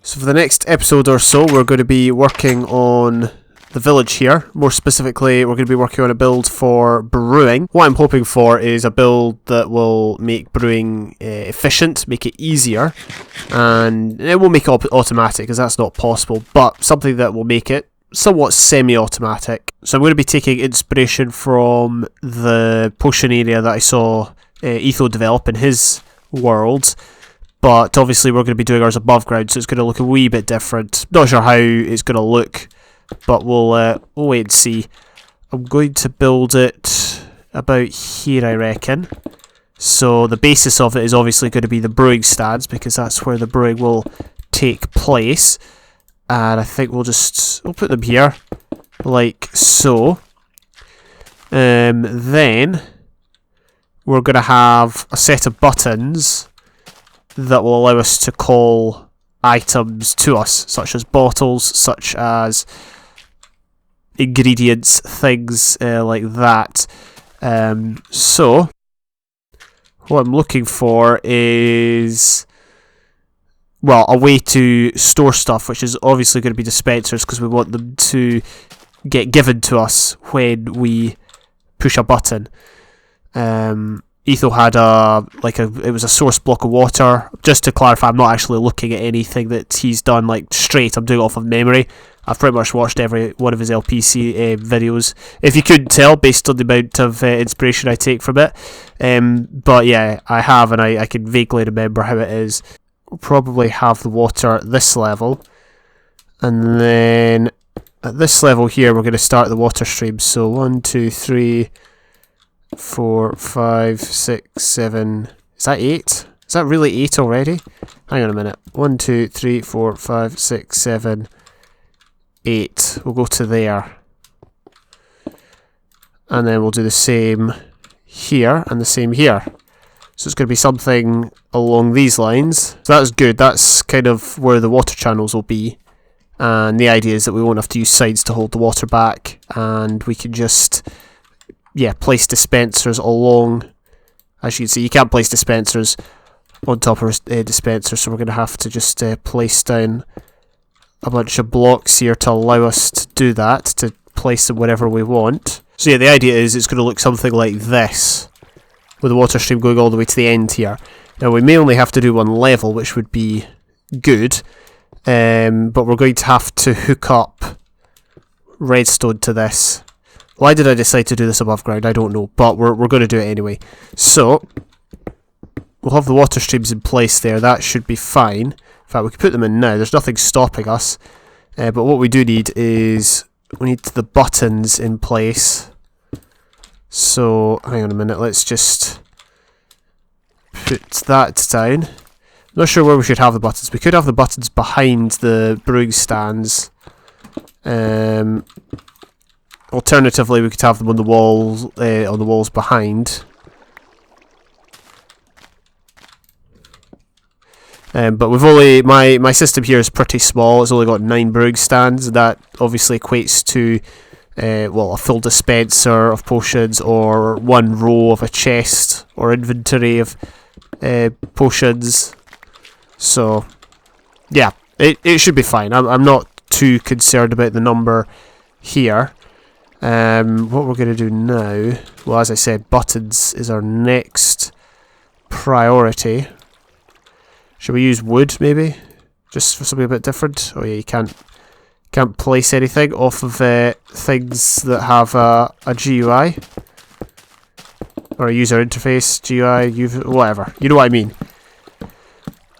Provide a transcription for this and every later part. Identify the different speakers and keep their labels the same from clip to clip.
Speaker 1: So for the next episode or so, we're going to be working on the village here. More specifically, we're going to be working on a build for brewing. What I'm hoping for is a build that will make brewing efficient, make it easier, and it won't make it automatic because that's not possible, but something that will make it somewhat semi-automatic. So I'm going to be taking inspiration from the potion area that I saw Etho develop in his world. But obviously we're going to be doing ours above ground, so it's going to look a wee bit different. Not sure how it's going to look, but we'll wait and see. I'm going to build it about here, I reckon. So the basis of it is obviously going to be the brewing stands, because that's where the brewing will take place. And I think we'll put them here, like so. Then we're going to have a set of buttons that will allow us to call items to us, such as bottles, such as ingredients, things like that. So what I'm looking for is, well, a way to store stuff, which is obviously going to be dispensers, because we want them to get given to us when we push a button. Etho had it was a source block of water. Just to clarify, I'm not actually looking at anything that he's done like straight. I'm doing it off of memory. I've pretty much watched every one of his LPC videos, if you couldn't tell, based on the amount of inspiration I take from it. But yeah, I have, and I can vaguely remember how it is. We'll probably have the water at this level, and then at this level here we're going to start the water stream. So 1, 2, 3, 4, 5, 6, 7. Is that 8? Is that really 8 already? Hang on a minute. 1, 2, 3, 4, 5, 6, 7, 8. We'll go to there. And then we'll do the same here and the same here. So it's going to be something along these lines. So that's good. That's kind of where the water channels will be. And the idea is that we won't have to use sides to hold the water back. And we can just, yeah, place dispensers along. As you can see, you can't place dispensers on top of a dispenser, so we're going to have to just place down a bunch of blocks here to allow us to do that, to place them wherever we want. So yeah, the idea is it's going to look something like this, with the water stream going all the way to the end here. Now we may only have to do one level, which would be good, but we're going to have to hook up redstone to this. Why did I decide to do this above ground? I don't know, but we're going to do it anyway. So we'll have the water streams in place there. That should be fine. In fact, we can put them in now. There's nothing stopping us. But what we do need is, we need the buttons in place. So hang on a minute. Let's just put that down. I'm not sure where we should have the buttons. We could have the buttons behind the brewing stands. Alternatively, we could have them on the walls behind. But we've only, my system here is pretty small. It's only got 9 brewing stands, and that obviously equates to well, a full dispenser of potions, or one row of a chest or inventory of potions. So yeah, it should be fine. I'm not too concerned about the number here. What we're going to do now, well, as I said, buttons is our next priority. Should we use wood, maybe? Just for something a bit different? Oh yeah, you can't place anything off of things that have a GUI. Or a user interface, GUI, whatever. You know what I mean.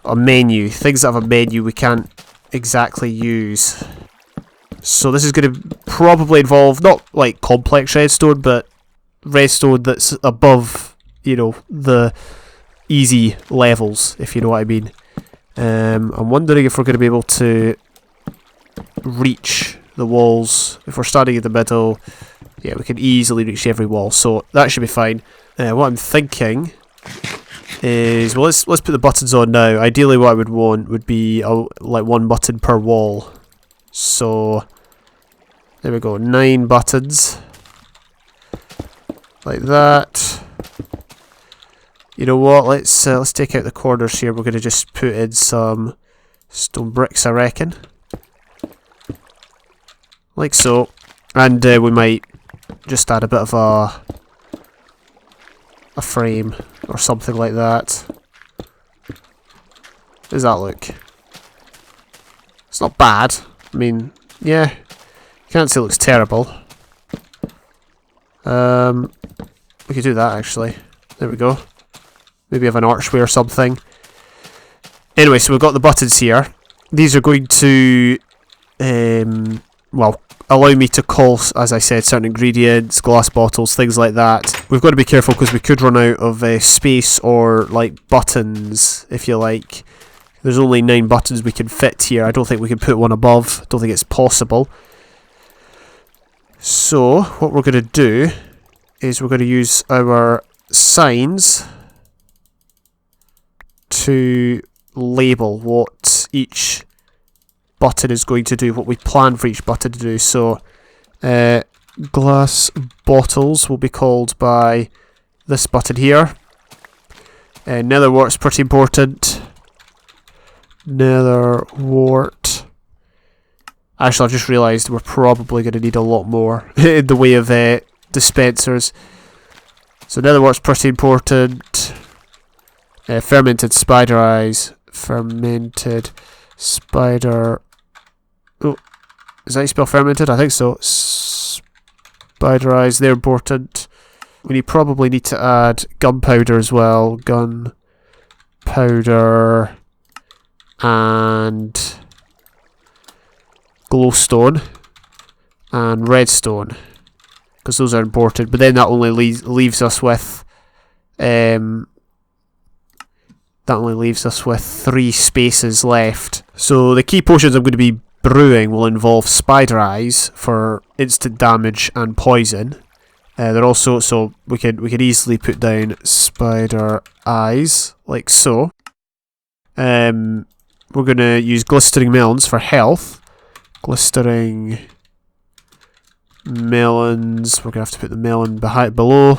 Speaker 1: A menu. Things that have a menu we can't exactly use. So this is going to probably involve, not like complex redstone, but redstone that's above, you know, the easy levels, if you know what I mean. I'm wondering if we're going to be able to reach the walls. If we're starting in the middle, yeah, we can easily reach every wall, so that should be fine. What I'm thinking is, well, let's put the buttons on now. Ideally what I would want would be like one button per wall. So there we go, 9 buttons. Like that. You know what, let's take out the corners here. We're going to just put in some stone bricks, I reckon. Like so. And we might just add a bit of a frame or something like that. How does that look? It's not bad. I mean, yeah. Can't say it looks terrible. We could do that actually. There we go. Maybe have an archway or something. Anyway, so we've got the buttons here. These are going to, well, allow me to call, as I said, certain ingredients, glass bottles, things like that. We've got to be careful because we could run out of space or, like, buttons, if you like. There's only 9 buttons we can fit here. I don't think we can put one above. I don't think it's possible. So, what we're going to do is we're going to use our signs to label what each button is going to do, what we plan for each button to do. So glass bottles will be called by this button here. Nether wart's pretty important. Nether wart. Actually, I've just realised we're probably going to need a lot more in the way of dispensers. So nether wart's pretty important. Fermented spider eyes. Fermented spider... Oh, is that how you spell fermented? I think so. Spider eyes, they're important. We probably need to add gunpowder as well. Gunpowder and glowstone and redstone, because those are important. But then that only leaves us with that only leaves us with 3 spaces left. So the key potions I'm going to be brewing will involve spider eyes for instant damage and poison. They're also, so we could easily put down spider eyes like so. We're going to use glistering melons for health. Glistering melons. We're going to have to put the melon below.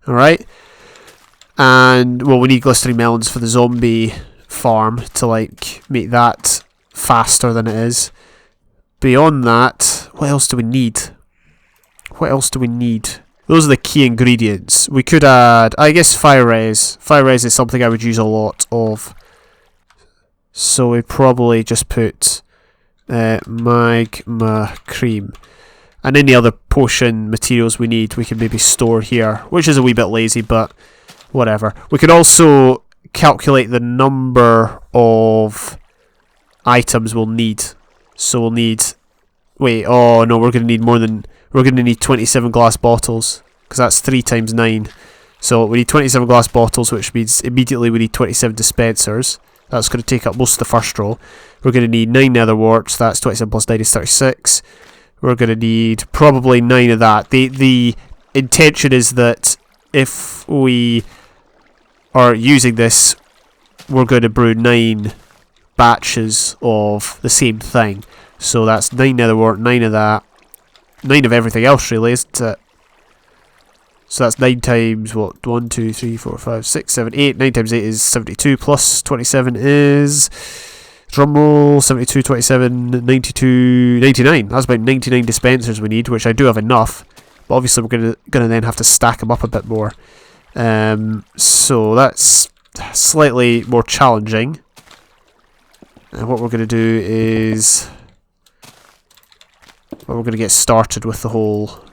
Speaker 1: Alright. And, well, we need glistering melons for the zombie farm to, like, make that faster than it is. Beyond that, what else do we need? What else do we need? Those are the key ingredients. We could add, I guess, fire res. Fire res is something I would use a lot of. So we'd probably just put magma cream. And any other potion materials we need, we can maybe store here, which is a wee bit lazy, but whatever. We could also calculate the number of items we'll need. So we'll need... Wait, oh no, we're going to need more than... We're going to need 27 glass bottles, because that's 3 times 9. So we need 27 glass bottles, which means immediately we need 27 dispensers. That's going to take up most of the first row. We're going to need 9 nether warts, that's 27 plus 9 is 36. We're going to need probably 9 of that. The intention is that if we are using this, we're going to brew 9 batches of the same thing. So that's 9 nether wart, 9 of that, 9 of everything else really, isn't it? So that's 9 times, what, 1, 2, 3, 4, 5, 6, 7, 8. 9 times 8 is 72, plus 27 is... Drumroll, 72, 27, 92, 99. That's about 99 dispensers we need, which I do have enough. But obviously we're gonna then have to stack them up a bit more. So that's slightly more challenging. And what we're going to do is... Well, we're going to get started with the whole...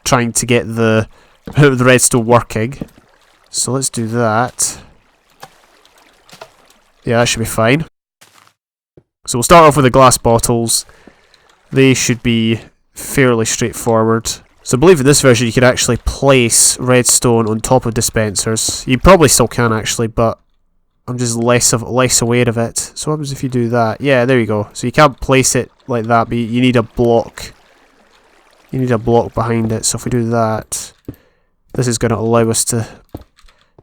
Speaker 1: Trying to get the redstone working. So let's do that. Yeah, that should be fine. So we'll start off with the glass bottles. They should be fairly straightforward. So I believe in this version you could actually place redstone on top of dispensers. You probably still can actually, but I'm just less aware of it. So what happens if you do that? Yeah, there you go. So you can't place it like that, but you need a block. You need a block behind it. So if we do that, this is going to allow us to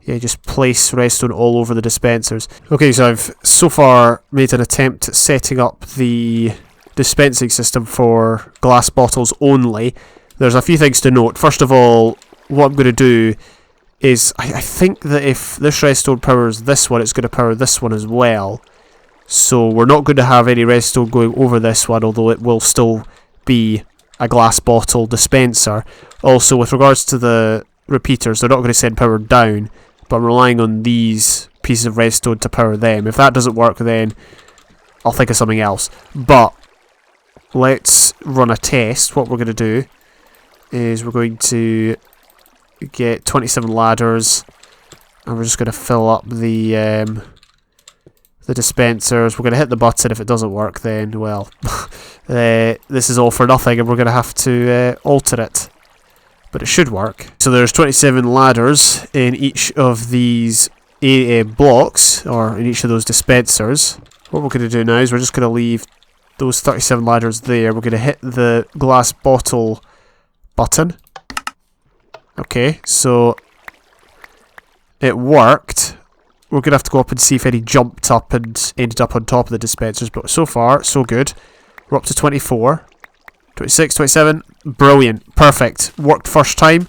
Speaker 1: just place redstone all over the dispensers. Okay, so I've so far made an attempt at setting up the dispensing system for glass bottles only. There's a few things to note. First of all, what I'm going to do is, I think that if this redstone powers this one, it's going to power this one as well. So we're not going to have any redstone going over this one, although it will still be a glass bottle dispenser. Also, with regards to the repeaters, they're not going to send power down, but I'm relying on these pieces of redstone to power them. If that doesn't work, then I'll think of something else. But let's run a test. What we're going to do is we're going to get 27 ladders, and we're just going to fill up the dispensers. We're going to hit the button. If it doesn't work, then, well, this is all for nothing, and we're going to have to alter it. But it should work. So there's 27 ladders in each of these blocks, or in each of those dispensers. What we're going to do now is we're just going to leave those 37 ladders there. We're going to hit the glass bottle button. Okay, so it worked. We're going to have to go up and see if any jumped up and ended up on top of the dispensers, but so far, so good. We're up to 24, 26, 27. Brilliant. Perfect. Worked first time.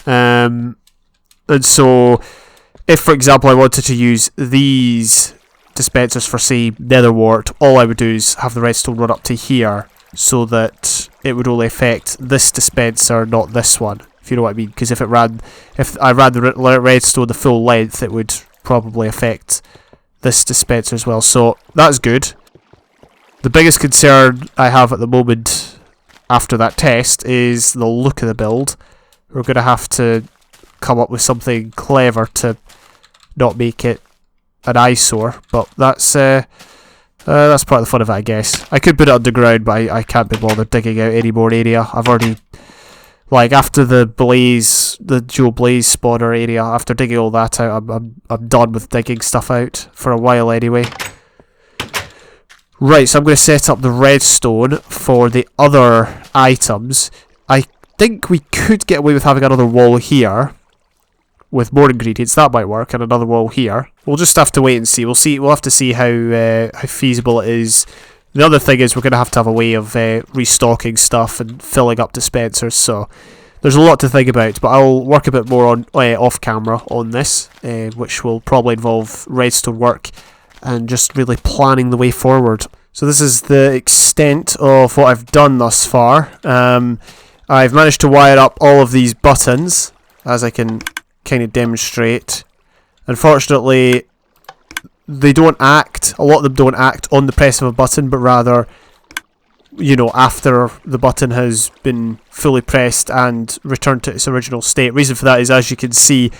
Speaker 1: And so, if, for example, I wanted to use these dispensers for, say, nether wart, all I would do is have the redstone run up to here, so that it would only affect this dispenser, not this one, if you know what I mean. Because if I ran the redstone the full length, it would probably affect this dispenser as well. So that's good. The biggest concern I have at the moment after that test is the look of the build. We're going to have to come up with something clever to not make it an eyesore, but that's part of the fun of it, I guess. I could put it underground, but I can't be bothered digging out any more area. I've already, like, after the Joe Blaze spawner area, after digging all that out, I'm done with digging stuff out for a while anyway. Right, so I'm going to set up the redstone for the other items. I think we could get away with having another wall here with more ingredients. That might work, and another wall here. We'll just have to wait and see. We'll have to see how feasible it is. The other thing is we're going to have a way of restocking stuff and filling up dispensers, so there's a lot to think about, but I'll work a bit more on off camera on this, which will probably involve redstone work and just really planning the way forward. So this is the extent of what I've done thus far. I've managed to wire up all of these buttons, as I can kind of demonstrate. Unfortunately, they don't act, a lot of them don't act on the press of a button, but rather, you know, after the button has been fully pressed and returned to its original state. Reason for that is, as you can see,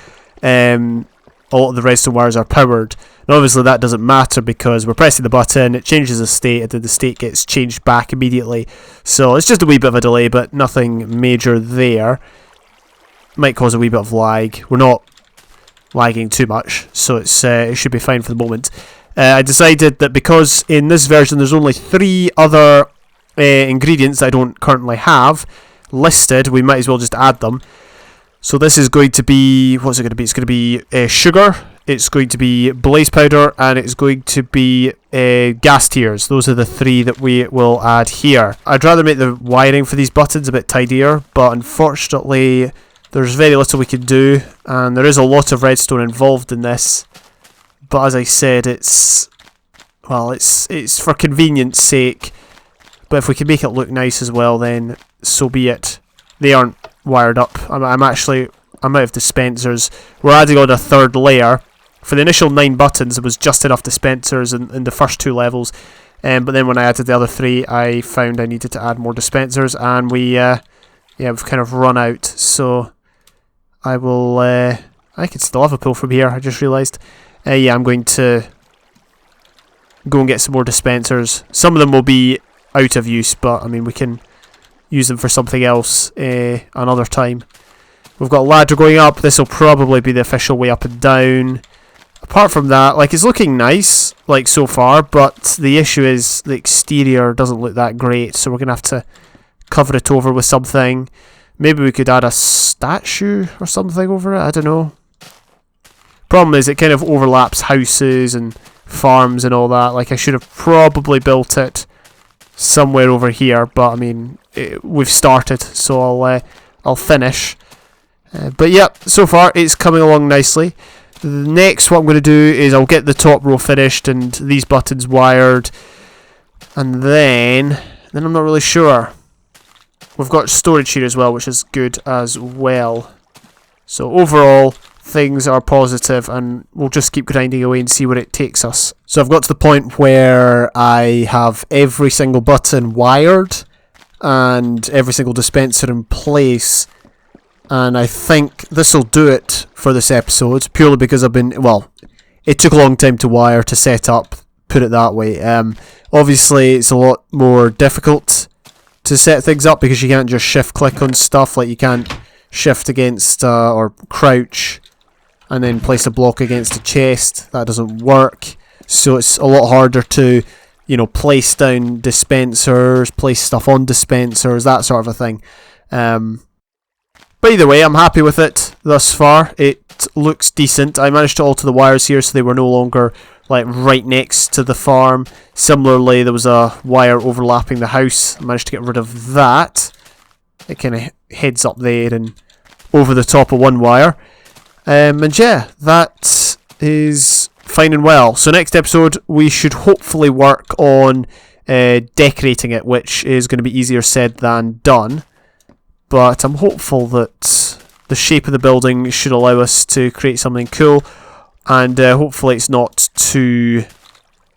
Speaker 1: a lot of the redstone wires are powered. And obviously that doesn't matter because we're pressing the button, it changes the state, and then the state gets changed back immediately. So it's just a wee bit of a delay, but nothing major there. Might cause a wee bit of lag. We're not lagging too much, so it should be fine for the moment. I decided that because in this version there's only 3 other ingredients that I don't currently have listed, we might as well just add them. So this is going to be, what's it going to be? It's going to be sugar, it's going to be blaze powder, and it's going to be gas tiers. Those are the 3 that we will add here. I'd rather make the wiring for these buttons a bit tidier, but unfortunately there's very little we can do, and there is a lot of redstone involved in this. But as I said, it's for convenience sake. But if we can make it look nice as well, then so be it. They aren't wired up. I'm out of dispensers. We're adding on a 3rd layer. For the initial 9 buttons, it was just enough dispensers in the first 2 levels. But then when I added the other 3, I found I needed to add more dispensers, and we've kind of run out. So I can see the lava pool from here, I just realised. I'm going to go and get some more dispensers. Some of them will be out of use, but I mean, we can use them for something else another time. We've got a ladder going up. This will probably be the official way up and down. Apart from that, like, it's looking nice, like, so far, but the issue is the exterior doesn't look that great, so we're going to have to cover it over with something. Maybe we could add a statue or something over it, I don't know. Problem is it kind of overlaps houses and farms and all that. Like, I should have probably built it somewhere over here, but I mean, we've started, so I'll finish. But yeah, so far it's coming along nicely. Next, what I'm going to do is I'll get the top row finished and these buttons wired, and then I'm not really sure. We've got storage here as well, which is good as well. So overall, things are positive, and we'll just keep grinding away and see where it takes us. So I've got to the point where I have every single button wired and every single dispenser in place, and I think this will do it for this episode, purely because it took a long time to wire, to set up, put it that way. Obviously it's a lot more difficult to set things up because you can't just shift click on stuff. Like, you can't shift against or crouch and then place a block against a chest. That doesn't work. So it's a lot harder to, place down dispensers, place stuff on dispensers, that sort of a thing. But either way, I'm happy with it thus far. It looks decent. I managed to alter the wires here so they were no longer like right next to the farm. Similarly, there was a wire overlapping the house. I managed to get rid of that. It kind of heads up there and over the top of one wire. And yeah, that is fine and well. So next episode, we should hopefully work on decorating it, which is going to be easier said than done. But I'm hopeful that the shape of the building should allow us to create something cool. And hopefully it's not too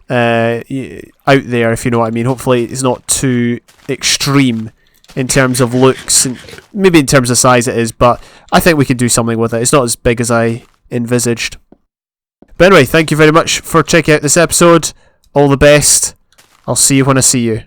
Speaker 1: out there, if you know what I mean. Hopefully it's not too extreme in terms of looks, and maybe in terms of size it is, but I think we can do something with it. It's not as big as I envisaged. But anyway, thank you very much for checking out this episode. All the best. I'll see you when I see you.